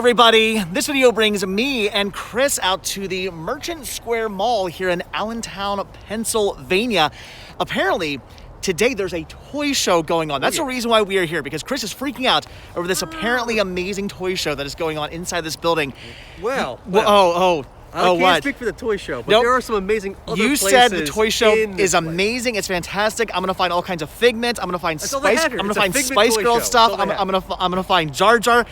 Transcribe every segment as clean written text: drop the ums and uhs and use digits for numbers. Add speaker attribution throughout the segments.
Speaker 1: everybody, this video brings me and Chris out to the Merchant Square Mall here in Allentown, Pennsylvania. Apparently, today there's a toy show going on. That's the reason why we are here, because Chris is freaking out over this apparently amazing toy show that is going on inside this building.
Speaker 2: Well.
Speaker 1: I
Speaker 2: can't speak for the toy show, but there are some amazing other places.
Speaker 1: You said the toy show is amazing. It's fantastic. I'm gonna find all kinds of figments. I'm gonna find Spice Girl stuff. I'm gonna find Jar Jar.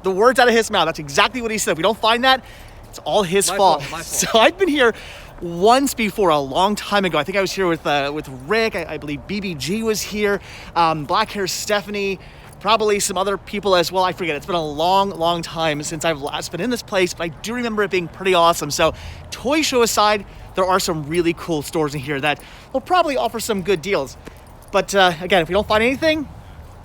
Speaker 1: The words out of his mouth. That's exactly what he said. If we don't find that, it's all his fault.
Speaker 2: My fault.
Speaker 1: So I've been here once before, a long time ago. I think I was here with Rick. I believe BBG was here. Black Hair Stephanie. Probably some other people as well. I forget. It's been a long time since I've last been in this place, but I do remember it being pretty awesome. So toy show aside, there are some really cool stores in here that will probably offer some good deals. But again, if we don't find anything,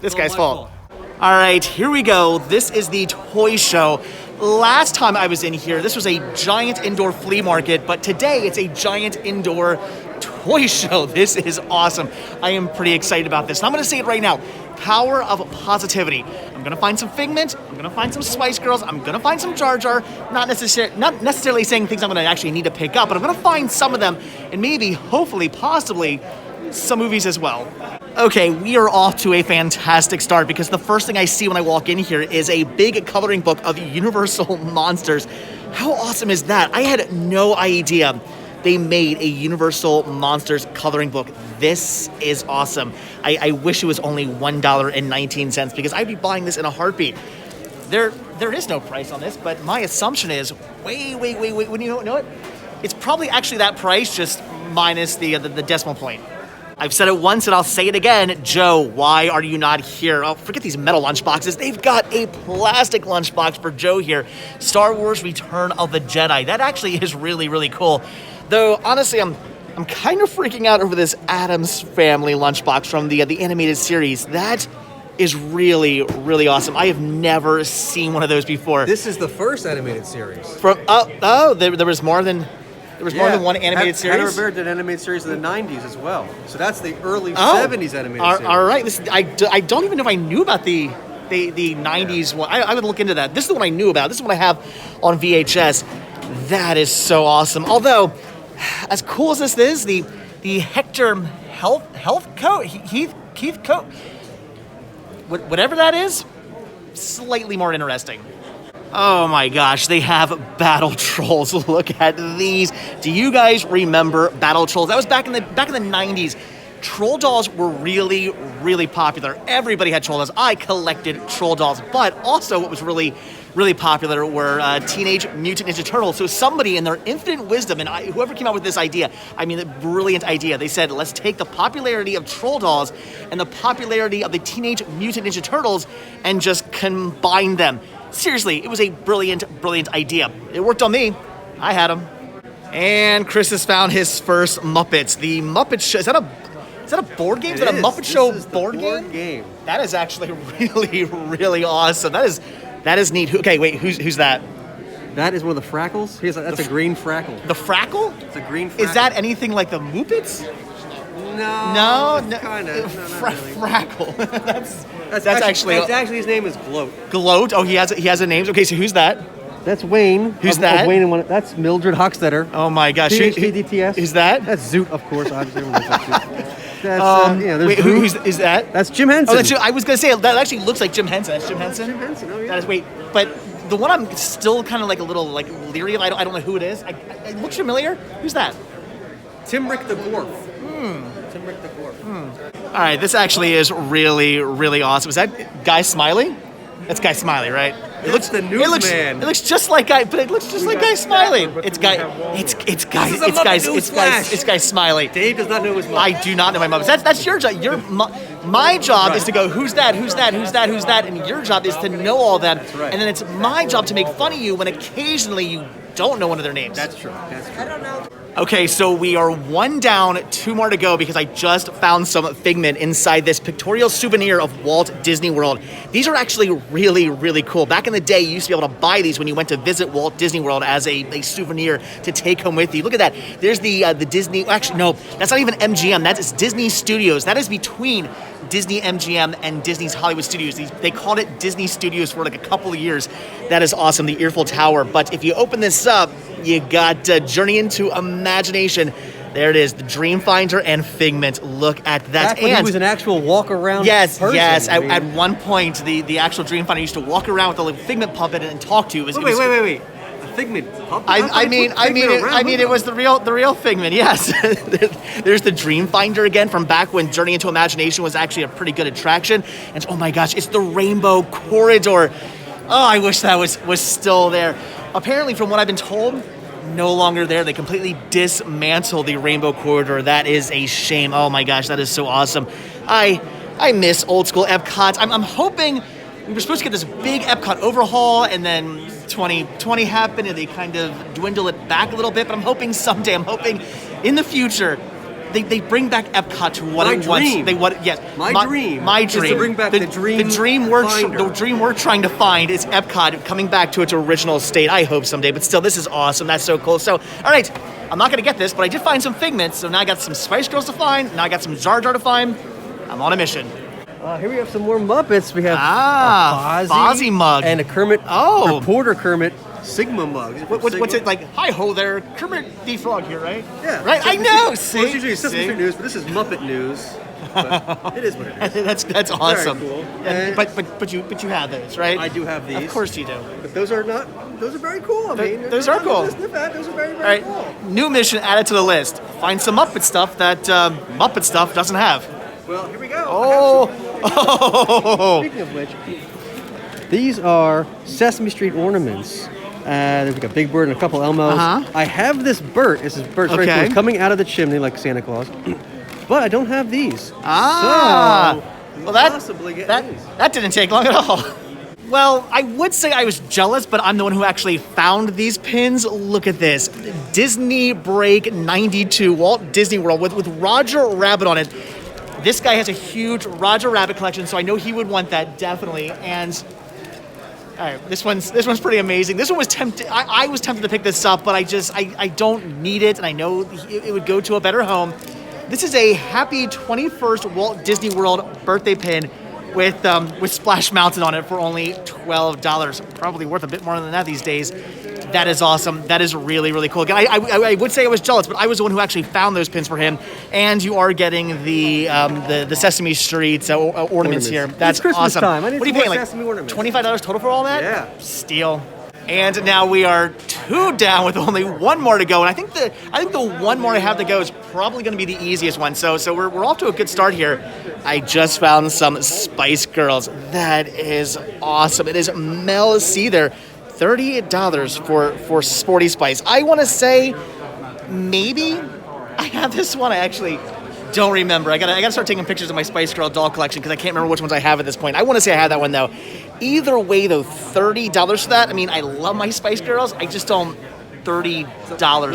Speaker 1: this guy's fault. All right, here we go. This is the toy show. Last time I was in here, this was a giant indoor flea market, but today it's a giant indoor toy show. This is awesome. I am pretty excited about this. And I'm gonna say it right now. Power of positivity. I'm gonna find some Figment, I'm gonna find some Spice Girls, I'm gonna find some Jar Jar, not necessarily saying things I'm gonna actually need to pick up, but I'm gonna find some of them, and maybe, hopefully, possibly, some movies as well. Okay, we are off to a fantastic start, because the first thing I see when I walk in here is a big coloring book of Universal Monsters. How awesome is that? I had no idea they made a Universal Monsters coloring book. This is awesome. I wish it was only $1.19, because I'd be buying this in a heartbeat. There is no price on this, but my assumption is wait, when you know it? It's probably actually that price, just minus the decimal point. I've said it once and I'll say it again. Joe, why are you not here? Oh, forget these metal lunchboxes. They've got a plastic lunchbox for Joe here. Star Wars Return of the Jedi. That actually is really cool. Though, honestly, I'm kind of freaking out over this Addams Family lunchbox from the animated series. That is really awesome. I have never seen one of those before.
Speaker 2: This is the first animated series.
Speaker 1: There was more than... There was more than one animated series?
Speaker 2: Hanna-Barbera did an animated series in the 90s as well. So that's the early 70s animated series.
Speaker 1: All right. I don't even know if I knew about the 90s one. I would look into that. This is the one I knew about. This is the one I have on VHS. That is so awesome. Although, as cool as this is, the Hector Heath coat, whatever that is, slightly more interesting. Oh my gosh, they have Battle Trolls. Look at these. Do you guys remember Battle Trolls? That was back in the 90s. Troll dolls were really popular. Everybody had troll dolls. I collected troll dolls, but also what was really popular were Teenage Mutant Ninja Turtles. So somebody in their infinite wisdom, and whoever came up with this idea, I mean, the brilliant idea, they said, let's take the popularity of troll dolls and the popularity of the Teenage Mutant Ninja Turtles and just combine them. Seriously, it was a brilliant idea. It worked on me. I had them. And Chris has found his first Muppets. The Muppet Show. Is that a board game? Is that a Muppet Show board game? That is actually really awesome. That is neat. Okay, wait, who's that?
Speaker 2: That is one of the Frackles. That's a green Frackle.
Speaker 1: The Frackle?
Speaker 2: It's a green Frackle.
Speaker 1: Is that anything like the Muppets?
Speaker 2: No, kind of.
Speaker 1: Frackle. That's actually
Speaker 2: his name is Gloat.
Speaker 1: Gloat? Oh, he has a name. Okay, so who's that?
Speaker 2: That's Wayne.
Speaker 1: Who's that?
Speaker 2: Wayne and that's Mildred Hochstetter.
Speaker 1: Oh my gosh.
Speaker 2: PDTS.
Speaker 1: Who's that?
Speaker 2: That's Zoot, of course. Obviously, that's
Speaker 1: who's that?
Speaker 2: That's Jim Henson.
Speaker 1: Oh, I was gonna say that actually looks like Jim Henson. That's Jim Henson.
Speaker 2: Jim Henson. Oh yeah.
Speaker 1: That is but the one I'm still kind of like a little leery of. I don't know who it is. It looks familiar. Who's that?
Speaker 2: Timrick the Dwarf. Timrick the Dwarf.
Speaker 1: All right, this actually is really awesome. Is that Guy Smiley? That's Guy Smiley, right?
Speaker 2: It looks the newsman.
Speaker 1: It looks just like Guy, but it looks just like Guy Smiley. It's Guy Smiley.
Speaker 2: Dave does not know his Muppets.
Speaker 1: I do not know my Muppets. That's your job. My job is to go, who's that, and your job is to know all of them.
Speaker 2: That's right.
Speaker 1: And then it's my job to make fun of you when occasionally you don't know one of their names.
Speaker 2: That's true.
Speaker 3: I don't know.
Speaker 1: Okay, so we are one down, two more to go, because I just found some Figment inside this pictorial souvenir of Walt Disney World. These are actually really cool. Back in the day, you used to be able to buy these when you went to visit Walt Disney World as a souvenir to take home with you. Look at that. There's the Disney, actually, no, that's not even MGM. That is Disney Studios. That is between Disney MGM and Disney's Hollywood Studios. They called it Disney Studios for like a couple of years. That is awesome, the Eiffel Tower. But if you open this up, you got Journey into Imagination. There it is, the Dreamfinder and Figment. Look at that.
Speaker 2: Back when he was an actual walk-around person.
Speaker 1: Yes. At one point, the actual Dreamfinder used to walk around with a little Figment puppet and talk to.
Speaker 2: Wait. A Figment puppet?
Speaker 1: I mean, it was the real Figment. Yes. There's the Dreamfinder again from back when Journey into Imagination was actually a pretty good attraction. And oh my gosh, it's the Rainbow Corridor. Oh, I wish that was still there. Apparently, from what I've been told, no longer there. They completely dismantled the Rainbow Corridor. That is a shame. Oh my gosh, that is so awesome. I miss old school Epcot. I'm hoping we were supposed to get this big Epcot overhaul, and then 2020 happened, and they kind of dwindle it back a little bit. But I'm hoping someday, in the future, they bring back Epcot to what it was. My dream is to bring back the dream we're trying to find is Epcot coming back to its original state. I hope someday, but still, this is awesome. That's so cool. So, all right, I'm not gonna get this, but I did find some Figments. So now I got some Spice Girls to find. Now I got some Jar Jar to find. I'm on a mission.
Speaker 2: Here we have some more Muppets. We have a
Speaker 1: Fozzie mug
Speaker 2: and a Kermit. Reporter Kermit Sigma mug.
Speaker 1: What's it like? Hi ho there, Kermit the Frog here, right?
Speaker 2: Yeah.
Speaker 1: Right. I know.
Speaker 2: It's usually Sesame Street News, but this is Muppet News. But it is what it is.
Speaker 1: That's awesome.
Speaker 2: Very cool.
Speaker 1: Yeah, but you have those, right?
Speaker 2: I do have these.
Speaker 1: Of course you do.
Speaker 2: But those are very cool.
Speaker 1: Those are cool.
Speaker 2: Those are very,
Speaker 1: All right.
Speaker 2: cool.
Speaker 1: New mission added to the list. Find some Muppet stuff that Muppet stuff doesn't have.
Speaker 2: Well, here we go.
Speaker 1: Oh.
Speaker 2: Speaking of which, these are Sesame Street ornaments. There's like a Big Bird and a couple Elmos. I have this Bert. This is Bert's very cool. It's coming out of the chimney like Santa Claus. But I don't have these. So,
Speaker 1: well,
Speaker 2: possibly get these.
Speaker 1: That didn't take long at all. Well, I would say I was jealous, but I'm the one who actually found these pins. Look at this. Disney Break 92, Walt Disney World with Roger Rabbit on it. This guy has a huge Roger Rabbit collection, so I know he would want that, definitely. And all right, this one's pretty amazing. This one was tempted. I was tempted to pick this up, but I don't need it, and I know it would go to a better home. This is a happy 21st Walt Disney World birthday pin with Splash Mountain on it for only $12. Probably worth a bit more than that these days. That is awesome. That is really, really cool. Again, I would say I was jealous, but I was the one who actually found those pins for him. And you are getting the Sesame Street ornaments here. That's
Speaker 2: it's Christmas
Speaker 1: awesome.
Speaker 2: Time. I need
Speaker 1: what are you paying? Like
Speaker 2: Sesame ornaments.
Speaker 1: $25 total for all that?
Speaker 2: Yeah.
Speaker 1: Steal. And now we are 2 down with only 1 more to go. And I think the 1 more I have to go is probably going to be the easiest one. So we're off to a good start here. I just found some Spice Girls. That is awesome. It is Mel C there. $38 for Sporty Spice. I want to say maybe I have this one. I actually don't remember. I gotta start taking pictures of my Spice Girl doll collection because I can't remember which ones I have at this point. I want to say I have that one though. Either way though, $30 for that. I mean, I love my Spice Girls. I just don't. $30.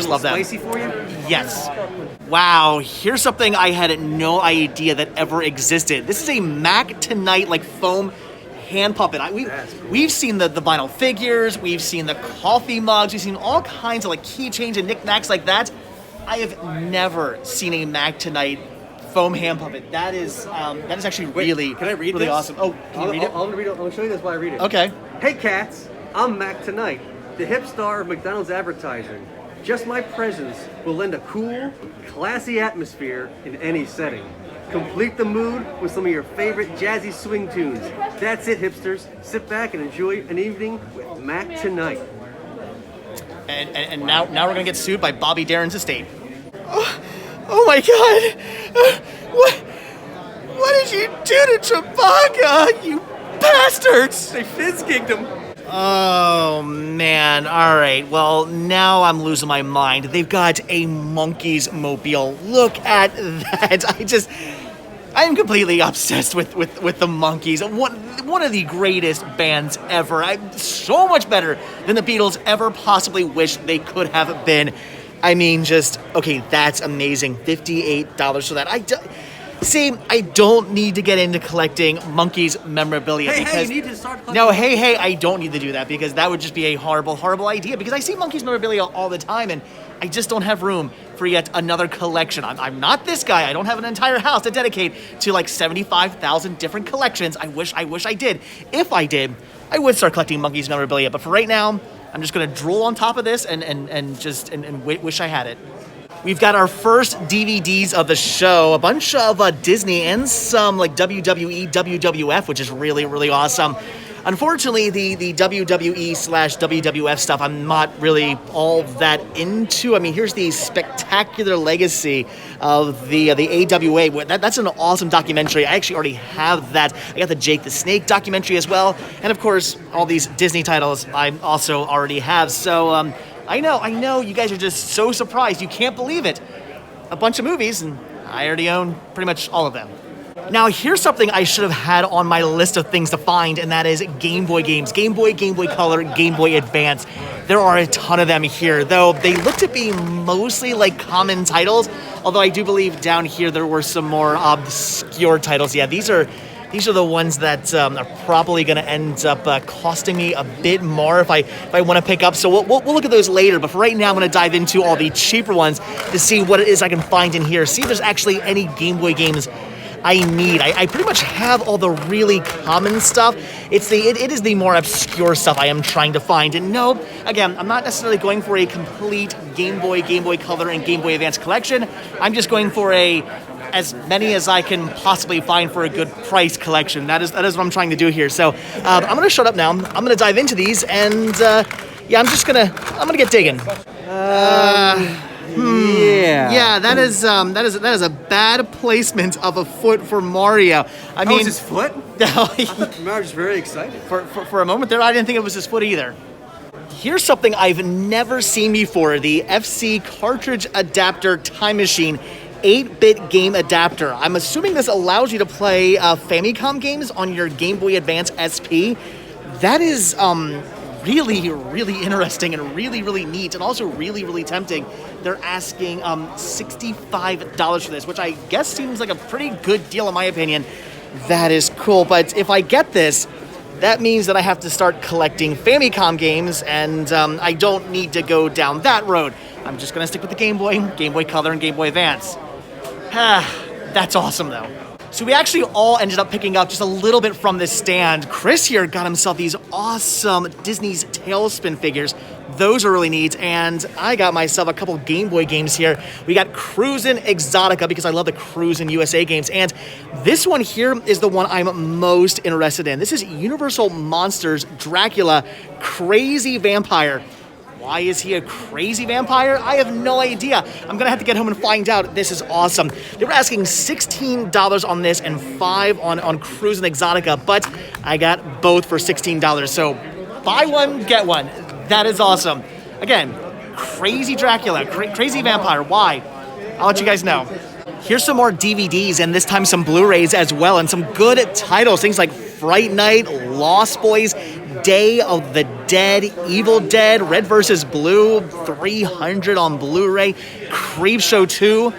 Speaker 1: Love that.
Speaker 2: Spicy for you?
Speaker 1: Yes. Wow. Here's something I had no idea that ever existed. This is a Mac Tonight like foam hand puppet. We've seen the vinyl figures, we've seen the coffee mugs, we've seen all kinds of like keychains and knickknacks like that. I have never seen a Mac Tonight foam hand puppet. That is actually really,
Speaker 2: can I read
Speaker 1: really
Speaker 2: this?
Speaker 1: awesome. Oh, can you read it?
Speaker 2: I'll show you this while I read it.
Speaker 1: Okay.
Speaker 2: Hey cats, I'm Mac Tonight, the hip star of McDonald's advertising. Just my presence will lend a cool, classy atmosphere in any setting. Complete the mood with some of your favorite jazzy swing tunes. That's it, hipsters. Sit back and enjoy an evening with Mac Tonight.
Speaker 1: And now we're gonna get sued by Bobby Darin's estate. Oh my God! What did you do to Chewbacca, you bastards?
Speaker 2: They fizz-kicked him.
Speaker 1: Oh man! All right. Well, now I'm losing my mind. They've got a Monkees mobile. Look at that! I'm completely obsessed with the Monkees. One of the greatest bands ever. So much better than the Beatles ever possibly wished they could have been. I mean, okay, that's amazing. $58 for that. See, I don't need to get into collecting Monkees memorabilia because
Speaker 2: you need to start collecting.
Speaker 1: no, hey, I don't need to do that because that would just be a horrible idea because I see Monkees memorabilia all the time and I just don't have room for yet another collection. I'm not this guy. I don't have an entire house to dedicate to like 75,000 different collections. I wish I did. If I did, I would start collecting Monkees memorabilia. But for right now, I'm just gonna drool on top of this and wish I had it. We've got our first DVDs of the show, a bunch of Disney and some like WWE, WWF, which is really awesome. Unfortunately, the WWE/WWF stuff, I'm not really all that into. I mean, here's the spectacular legacy of the AWA. That's an awesome documentary. I actually already have that. I got the Jake the Snake documentary as well. And of course, all these Disney titles I also already have. So I know, you guys are just so surprised. You can't believe it. A bunch of movies, and I already own pretty much all of them. Now, here's something I should have had on my list of things to find, and that is Game Boy games. Game Boy, Game Boy Color, Game Boy Advance. There are a ton of them here, though they look to be mostly like common titles, although I do believe down here there were some more obscure titles. Yeah, these are the ones that are probably going to end up costing me a bit more if I want to pick up. So we'll look at those later. But for right now, I'm going to dive into all the cheaper ones to see what it is I can find in here. See if there's actually any Game Boy games I need. I pretty much have all the really common stuff. It is the more obscure stuff I am trying to find. And no, again, I'm not necessarily going for a complete Game Boy Color, and Game Boy Advance collection. I'm just going for as many as I can possibly find for a good price collection. That is what I'm trying to do here. So I'm gonna shut up now. I'm gonna dive into these, and yeah, I'm gonna get digging. Yeah, that is a bad placement of a foot for Mario. I mean,
Speaker 2: his foot? I was very excited.
Speaker 1: For a moment there, I didn't think it was his foot either. Here's something I've never seen before: the FC cartridge adapter time machine. 8-bit game adapter. I'm assuming this allows you to play Famicom games on your Game Boy Advance SP. That is really interesting and really neat, and also really tempting. They're asking $65 for this, which I guess seems like a pretty good deal in my opinion. That is cool, but if I get this, that means that I have to start collecting Famicom games, and I don't need to go down that road. I'm just gonna stick with the Game Boy Color, and Game Boy Advance. That's awesome though. So we actually all ended up picking up just a little bit from this stand. Chris here got himself these awesome Disney's Tailspin figures. Those are really neat. And I got myself a couple Game Boy games here. We got Cruisin' Exotica because I love the Cruisin' USA games. And this one here is the one I'm most interested in. This is Universal Monsters Dracula Crazy Vampire. Why is he a crazy vampire? I have no idea. I'm gonna have to get home and find out. This is awesome. They were asking $16 on this and $5 on Cruisin' Exotica, but I got both for $16. So buy one, get one. That is awesome. Again, crazy Dracula, crazy vampire. Why? I'll let you guys know. Here's some more DVDs, and this time some Blu-rays as well, and some good titles. Things like Fright Night, Lost Boys, Day of the Dead, Evil Dead, Red vs. Blue, 300 on Blu-ray, Creepshow 2,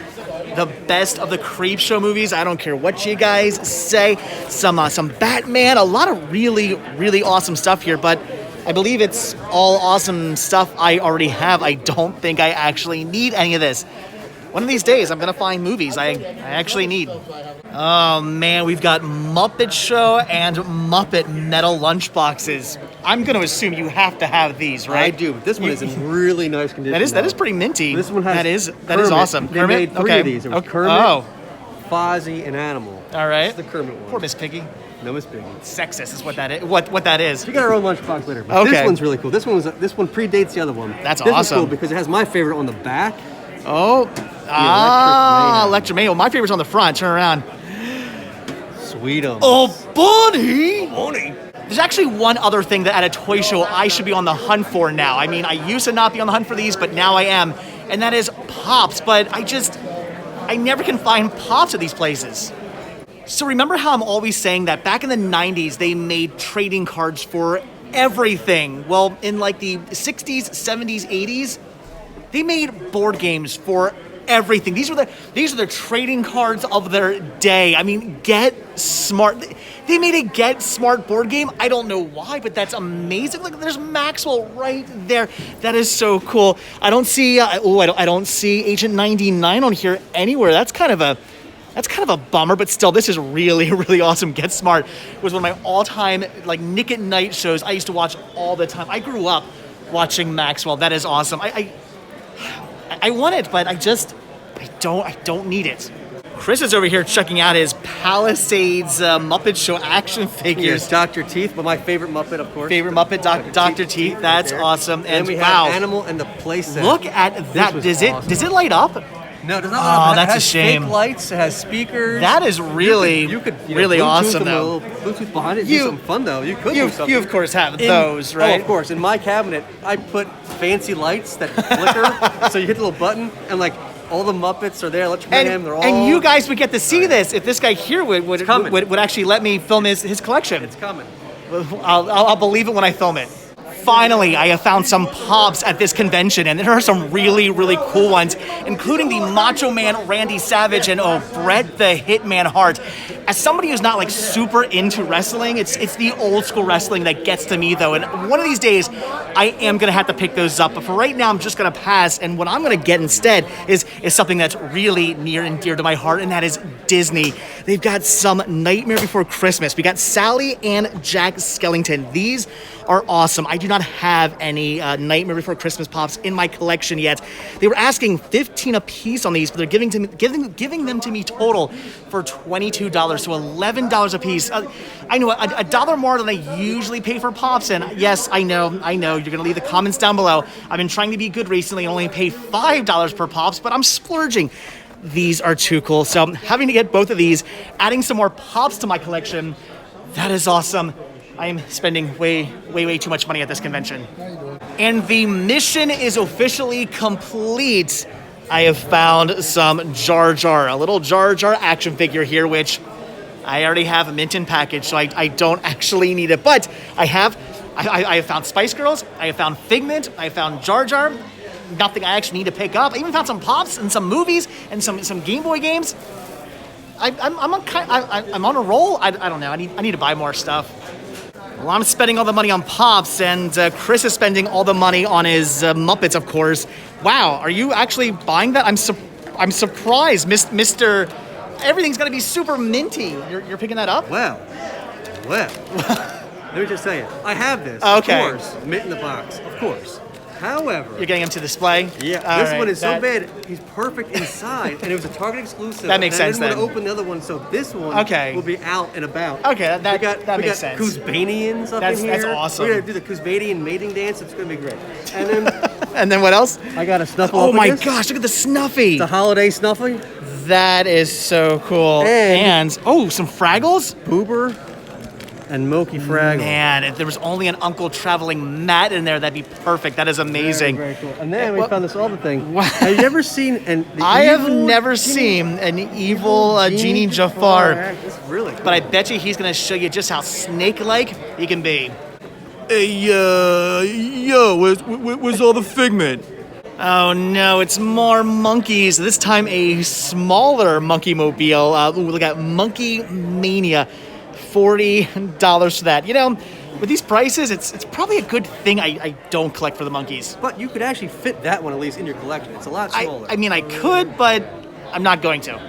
Speaker 1: the best of the Creepshow movies. I don't care what you guys say. Some Batman, a lot of really awesome stuff here, but I believe it's all awesome stuff I already have. I don't think I actually need any of this. One of these days, I'm gonna find movies I actually need. Oh man, we've got Muppet Show and Muppet metal lunchboxes. I'm gonna assume you have to have these, right?
Speaker 2: I do. This one is in really nice condition.
Speaker 1: That is pretty minty.
Speaker 2: This one has
Speaker 1: that is awesome.
Speaker 2: They made three of these. It was Kermit, Fozzie, and Animal.
Speaker 1: All right.
Speaker 2: It's the Kermit one.
Speaker 1: Poor Miss Piggy.
Speaker 2: No Miss Piggy.
Speaker 1: Sexist is what that is. What that is.
Speaker 2: We got our own lunchbox later. But
Speaker 1: okay.
Speaker 2: This one's really cool. This one predates the other one.
Speaker 1: That's
Speaker 2: this
Speaker 1: awesome.
Speaker 2: This is cool because it has my favorite on the back.
Speaker 1: Oh. Electric Mayhem. Well, my favorite's on the front. Turn around.
Speaker 2: Sweetums.
Speaker 1: Oh, bunny! There's actually one other thing that at a toy show I should be on the hunt for now. I mean, I used to not be on the hunt for these, but now I am. And that is Pops. But I never can find Pops at these places. So remember how I'm always saying that back in the 90s, they made trading cards for everything? Well, in like the 60s, 70s, 80s, they made board games for everything. These are the trading cards of their day. I mean, Get Smart. They made a Get Smart board game. I don't know why, but that's amazing. Look, there's Maxwell right there. That is so cool. I don't see. I don't see Agent 99 on here anywhere. That's kind of a bummer, but still, this is really, really awesome. Get Smart was one of my all-time like Nick at Night shows I used to watch all the time. I grew up watching Maxwell. That is awesome. I want it, but I don't need it. Chris is over here checking out his Palisades Muppet Show action figures.
Speaker 2: Here's Dr. Teeth, but my favorite Muppet, of course.
Speaker 1: Favorite Muppet, Dr. Teeth. That's
Speaker 2: right
Speaker 1: awesome.
Speaker 2: And we
Speaker 1: wow,
Speaker 2: have Animal and the Playset.
Speaker 1: look at that.
Speaker 2: Does
Speaker 1: it light up?
Speaker 2: No, it does not.
Speaker 1: Oh, that's
Speaker 2: it has
Speaker 1: a shame.
Speaker 2: Fake lights. It has speakers.
Speaker 1: That is really,
Speaker 2: you could
Speaker 1: really
Speaker 2: Bluetooth
Speaker 1: awesome,
Speaker 2: them,
Speaker 1: though.
Speaker 2: a little Bluetooth behind it. Do something fun though. You could do something.
Speaker 1: You of course have those, right?
Speaker 2: Oh, of course. In my cabinet, I put fancy lights that flicker. So you hit the little button, and like all the Muppets are there. Electric Mayhem. They're all.
Speaker 1: And you guys would get to see this if this guy here would actually let me film his collection.
Speaker 2: It's coming.
Speaker 1: I'll believe it when I film it. Finally, I have found some Pops at this convention, and there are some really, really cool ones, including the Macho Man Randy Savage and Bret the Hitman Hart. As somebody who's not like super into wrestling, it's the old school wrestling that gets to me though, and one of these days I am gonna have to pick those up. But for right now, I'm just gonna pass, and what I'm gonna get instead is something that's really near and dear to my heart, and that is Disney. They've got some Nightmare Before Christmas. We got Sally and Jack Skellington. These are awesome. I do not have any Nightmare Before Christmas Pops in my collection yet. They were asking $15 a piece on these, but they're giving them to me total for $22, so $11 a piece. I know a dollar more than I usually pay for Pops, and yes, I know. You're gonna leave the comments down below. I've been trying to be good recently and only pay $5 per Pops, but I'm splurging. These are too cool. So having to get both of these, adding some more Pops to my collection, that is awesome. I am spending way too much money at this convention. And the mission is officially complete. I have found some Jar Jar, a little Jar Jar action figure here, which I already have a mint in package, so I don't actually need it. But I have found Spice Girls, I have found Figment, I have found Jar Jar. Nothing I actually need to pick up. I even found some Pops and some movies and some Game Boy games. I'm on a roll. I don't know. I need to buy more stuff. Well, I'm spending all the money on Pops, and Chris is spending all the money on his Muppets, of course. Wow, are you actually buying that? I'm surprised, Mr. Everything's gonna be super minty. You're picking that up?
Speaker 2: Well. Let me just say it. I have this.
Speaker 1: Okay.
Speaker 2: Of course, mint in the box. Of course. However,
Speaker 1: you're getting him to display?
Speaker 2: Yeah,
Speaker 1: all
Speaker 2: this
Speaker 1: right,
Speaker 2: one is so bad. He's perfect inside, and it was a Target exclusive.
Speaker 1: That makes sense.
Speaker 2: I didn't want to open the other one, so this one will be out and about.
Speaker 1: Okay, that makes
Speaker 2: We
Speaker 1: sense.
Speaker 2: got Kuzbanians up in here.
Speaker 1: That's awesome.
Speaker 2: We're gonna do the Kuzbanian mating dance. It's gonna be great. And then,
Speaker 1: and then what else?
Speaker 2: I got a Snuffle.
Speaker 1: Oh my gosh! Look at the Snuffy.
Speaker 2: The holiday Snuffy.
Speaker 1: That is so cool. And some Fraggles.
Speaker 2: Boober. And Milky Fraggle.
Speaker 1: Man, if there was only an Uncle Traveling Matt in there, that'd be perfect. That is amazing.
Speaker 2: Very, very cool. And then we found this other thing. Have you ever seen
Speaker 1: I have never seen an evil Genie Jafar.
Speaker 2: It's really cool.
Speaker 1: But I bet you he's going to show you just how snake-like he can be.
Speaker 3: Hey, where's all the Figment?
Speaker 1: Oh no, it's more Monkees. This time a smaller Monkey Mobile. We got Monkey Mania. $40 for that. You know, with these prices, it's probably a good thing I don't collect for the Monkees.
Speaker 2: But you could actually fit that one at least in your collection. It's a lot smaller.
Speaker 1: I mean, I could, but I'm not going to.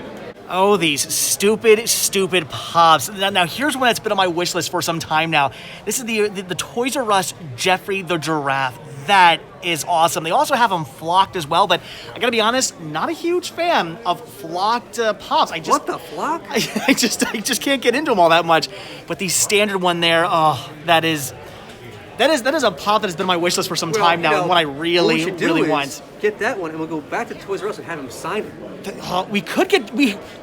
Speaker 1: Oh, these stupid Pops. Now here's one that's been on my wish list for some time now. This is the Toys R Us Jeffrey the Giraffe. That is awesome. They also have them flocked as well, but I gotta be honest, not a huge fan of flocked Pops.
Speaker 2: What the flock?
Speaker 1: I just can't get into them all that much. But the standard one there, that is a Pop that has been on my wish list for some time now, and one I really want.
Speaker 2: Get that one, and we'll go back to Toys R Us and have him sign it.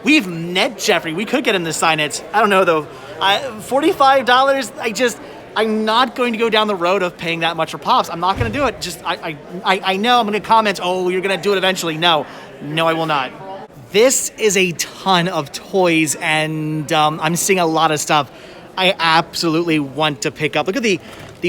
Speaker 1: We've met Jeffrey. We could get him to sign it. I don't know though. $45. I'm not going to go down the road of paying that much for Pops. I'm not going to do it. I know I'm going to comment, oh, you're going to do it eventually. No, I will not. This is a ton of toys, and I'm seeing a lot of stuff I absolutely want to pick up. Look at the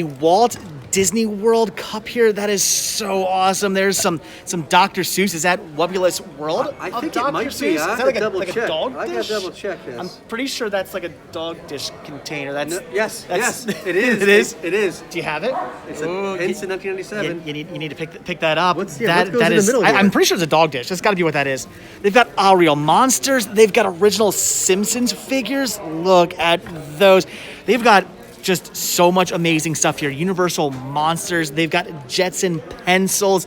Speaker 1: Walt Disney World cup here. That is so awesome. There's some Dr. Seuss. Is that Wubbulous World?
Speaker 2: I
Speaker 1: of
Speaker 2: think
Speaker 1: Dr.
Speaker 2: it might
Speaker 1: Seuss?
Speaker 2: be.
Speaker 1: Is
Speaker 2: I
Speaker 1: that like
Speaker 2: double
Speaker 1: like
Speaker 2: check.
Speaker 1: a dog
Speaker 2: I
Speaker 1: dish?
Speaker 2: gotta double check this.
Speaker 1: I'm pretty sure that's like a dog dish container. That's
Speaker 2: No, yes,
Speaker 1: that's,
Speaker 2: yes, it is.
Speaker 1: It is.
Speaker 2: It is.
Speaker 1: Do you have it?
Speaker 2: It's
Speaker 1: Ooh,
Speaker 2: hence in 1997.
Speaker 1: you need to pick that up.
Speaker 2: What goes
Speaker 1: that
Speaker 2: in the
Speaker 1: is,
Speaker 2: middle here?
Speaker 1: I'm pretty sure it's a dog dish. That's got to be what that is. They've got real monsters. They've got original Simpsons figures. Look at those. They've got just so much amazing stuff here. Universal monsters. They've got Jetson pencils.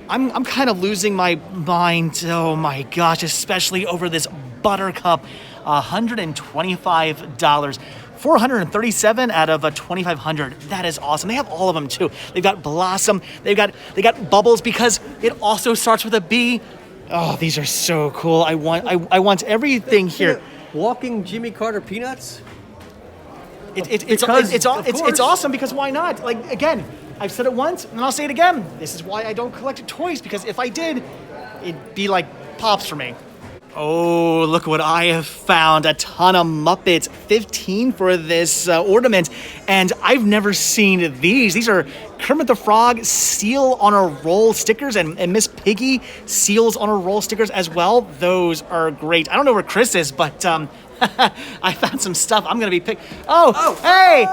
Speaker 1: I'm kind of losing my mind. Oh my gosh, especially over this Buttercup. $125. 437 out of 2,500. That is awesome. They have all of them too. They've got Blossom. They got Bubbles because it also starts with a B. Oh, these are so cool. I want everything here.
Speaker 2: Walking Jimmy Carter peanuts.
Speaker 1: It's awesome because why not? Like, again, I've said it once and I'll say it again. This is why I don't collect toys, because if I did, it'd be like Pops for me. Oh, look what I have found. A ton of Muppets. 15 for this ornament. And I've never seen these. These are Kermit the Frog seal on a roll stickers and Miss Piggy seals on a roll stickers as well. Those are great. I don't know where Chris is, but I found some stuff. I'm gonna be picked. Hey,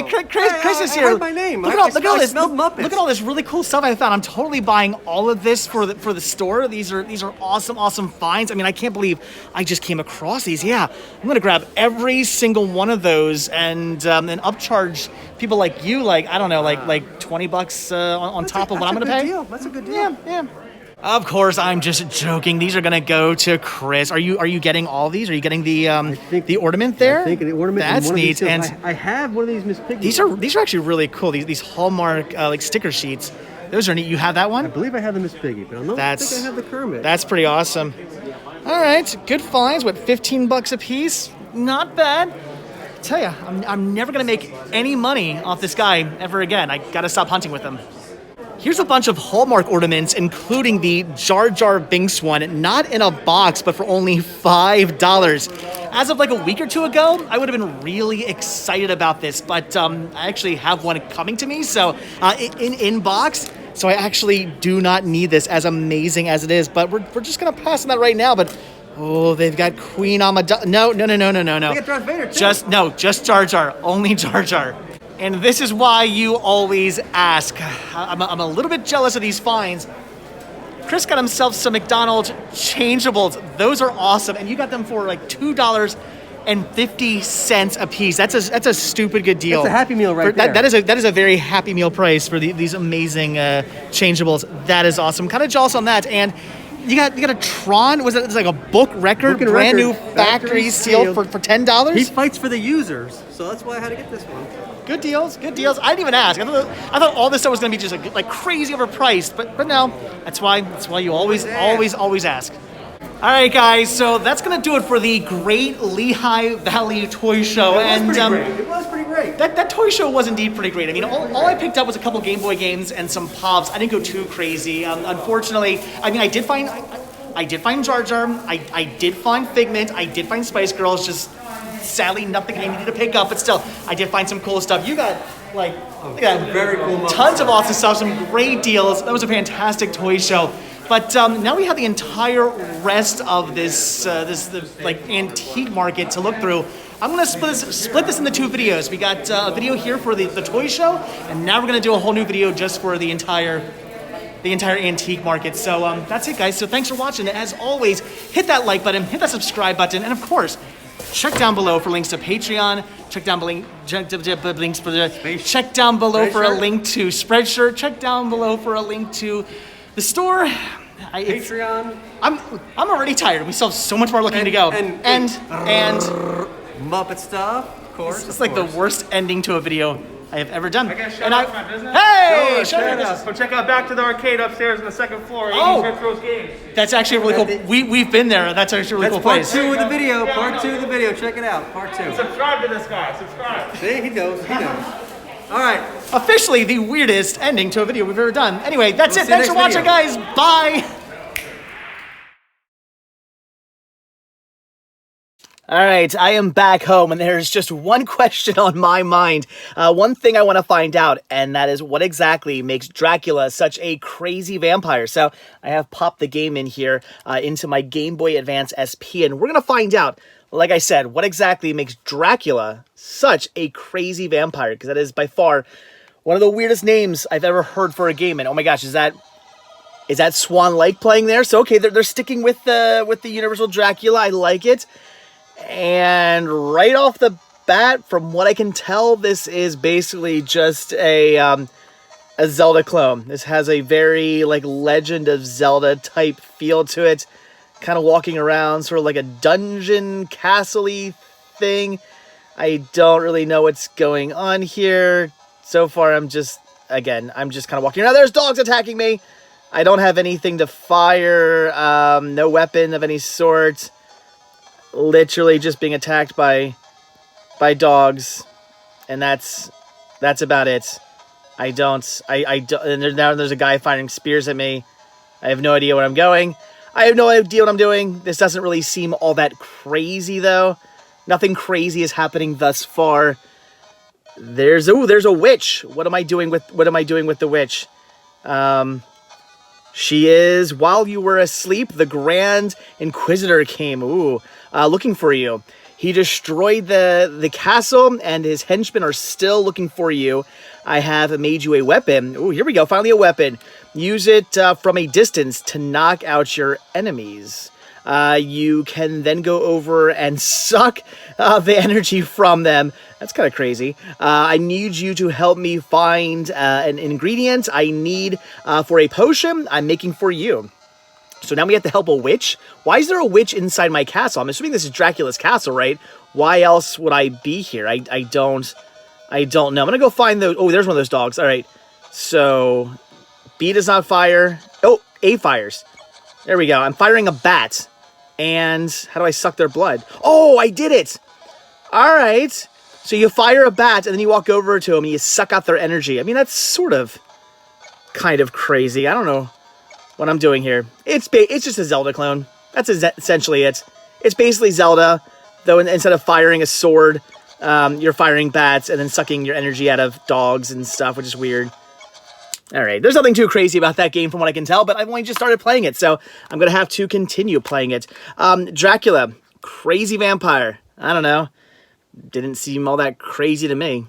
Speaker 1: Chris is here.
Speaker 2: I heard my name.
Speaker 1: Look at all this.
Speaker 2: smelled Muppets.
Speaker 1: Look at all this really cool stuff I found. I'm totally buying all of this for the store. These are awesome finds. I mean, I can't believe I just came across these. Yeah, I'm gonna grab every single one of those and upcharge people like you, like I don't know, like $20 on top of what I'm gonna pay.
Speaker 2: That's a good deal.
Speaker 1: Yeah. Of course, I'm just joking. These are gonna go to Chris. Are you getting all these? Are you getting the ornament there?
Speaker 2: I think the ornament.
Speaker 1: That's neat. And
Speaker 2: I have one of these Miss Piggy.
Speaker 1: these are actually really cool. These Hallmark like sticker sheets. Those are neat. You have that one?
Speaker 2: I believe I have the Miss Piggy, but I don't think I have the Kermit.
Speaker 1: That's pretty awesome. All right, good finds. What, $15 a piece? Not bad. I tell you, I'm never gonna make any money off this guy ever again. I gotta stop hunting with him. Here's a bunch of Hallmark ornaments, including the Jar Jar Binks one, not in a box, but for only $5. As of like a week or two ago, I would have been really excited about this, but I actually have one coming to me, so in box. So I actually do not need this, as amazing as it is, but we're just gonna pass on that right now. But oh, they've got Queen Amidala. No.
Speaker 2: They got Darth Vader too.
Speaker 1: Just Jar Jar, only Jar Jar. And this is why you always ask. I'm a little bit jealous of these finds. Chris got himself some McDonald's changeables. Those are awesome, and you got them for like $2.50 a piece. That's a stupid good deal.
Speaker 2: That's a Happy Meal right there.
Speaker 1: That is a very Happy Meal price for these amazing changeables. That is awesome. Kind of jealous on that. And you got a Tron. Was it's like a book record, brand new factory sealed for $10?
Speaker 2: He fights for the users, so that's why I had to get this one.
Speaker 1: Good deals. I didn't even ask. I thought all this stuff was gonna be just like crazy overpriced, but no. That's why you always ask. All right, guys. So that's gonna do it for the Great Lehigh Valley Toy Show.
Speaker 2: It was pretty great.
Speaker 1: That toy show was indeed pretty great. I mean, all I picked up was a couple Game Boy games and some Pops. I didn't go too crazy. Unfortunately, I mean, I did find Jar Jar. I did find Figment. I did find Spice Girls. Just sadly, nothing I needed to pick up. But still, I did find some cool stuff. You got look at that,
Speaker 2: very cool.
Speaker 1: Tons of awesome stuff. Some great deals. That was a fantastic toy show. But now we have the entire rest of this antique market to look through. I'm gonna split this into two videos. We got a video here for the toy show, and now we're gonna do a whole new video just for the entire antique market. So that's it, guys. So thanks for watching. As always, hit that like button, hit that subscribe button, and of course, check down below for links to Patreon. Check down below for a link to Spreadshirt. Check down below for a link to the store.
Speaker 2: Patreon.
Speaker 1: I'm already tired. We still have so much more looking to go. And
Speaker 2: Muppet stuff, of course.
Speaker 1: It's like the worst ending to a video I have ever done.
Speaker 4: I got shout out to my business.
Speaker 1: Hey, shout
Speaker 2: shout
Speaker 1: out.
Speaker 2: out.
Speaker 4: So check out Back to the Arcade upstairs on the second floor.
Speaker 1: Oh.
Speaker 4: 80s Retros Games.
Speaker 1: That's actually really cool. We've been there. That's actually a really cool
Speaker 2: Part
Speaker 1: place.
Speaker 2: 2 of the video. Part 2 of the video. Check it out. Part 2.
Speaker 4: Subscribe to this guy. Subscribe.
Speaker 2: See, he knows. All right.
Speaker 1: Officially the weirdest ending to a video we've ever done. Anyway, that's
Speaker 2: We'll
Speaker 1: it.
Speaker 2: see you
Speaker 1: Thanks for
Speaker 2: next
Speaker 1: watching,
Speaker 2: video.
Speaker 1: guys. Bye. All right, I am back home, and there's just one question on my mind. One thing I want to find out, and that is what exactly makes Dracula such a crazy vampire. So I have popped the game in here into my Game Boy Advance SP, and we're going to find out, like I said, what exactly makes Dracula such a crazy vampire, because that is by far one of the weirdest names I've ever heard for a game. And oh my gosh, is that Swan Lake playing there? So okay, they're sticking with the Universal Dracula. I like it. And right off the bat, from what I can tell, this is basically just a Zelda clone. This has a very, like, Legend of Zelda type feel to it. Kind of walking around, sort of like a dungeon castle-y thing. I don't really know what's going on here. So far, I'm just kind of walking around. There's dogs attacking me! I don't have anything to fire, no weapon of any sort. Literally just being attacked by dogs, and that's about it. I don't, and now there's a guy firing spears at me. I have no idea where I'm going. I have no idea what I'm doing. This doesn't really seem all that crazy, though. Nothing crazy is happening thus far. There's a witch. What am I doing with the witch? She is, while you were asleep, the Grand Inquisitor came, looking for you. He destroyed the castle, and his henchmen are still looking for you. I have made you a weapon. Ooh, here we go, finally a weapon. Use it from a distance to knock out your enemies. You can then go over and suck the energy from them. That's kind of crazy. I need you to help me find an ingredient I need for a potion I'm making for you. So now we have to help a witch. Why is there a witch inside my castle? I'm assuming this is Dracula's castle, right? Why else would I be here? I don't know. I'm gonna go find those. Oh, there's one of those dogs. All right. So B does not fire. Oh, A fires. There we go. I'm firing a bat. And how do I suck their blood? Oh, I did it. All right. So you fire a bat, and then you walk over to them, and you suck out their energy. I mean, that's sort of kind of crazy. I don't know what I'm doing here. It's just a Zelda clone. That's essentially it. It's basically Zelda, though instead of firing a sword, you're firing bats and then sucking your energy out of dogs and stuff, which is weird. All right, there's nothing too crazy about that game from what I can tell, but I've only just started playing it, so I'm going to have to continue playing it. Dracula, crazy vampire. I don't know. Didn't seem all that crazy to me.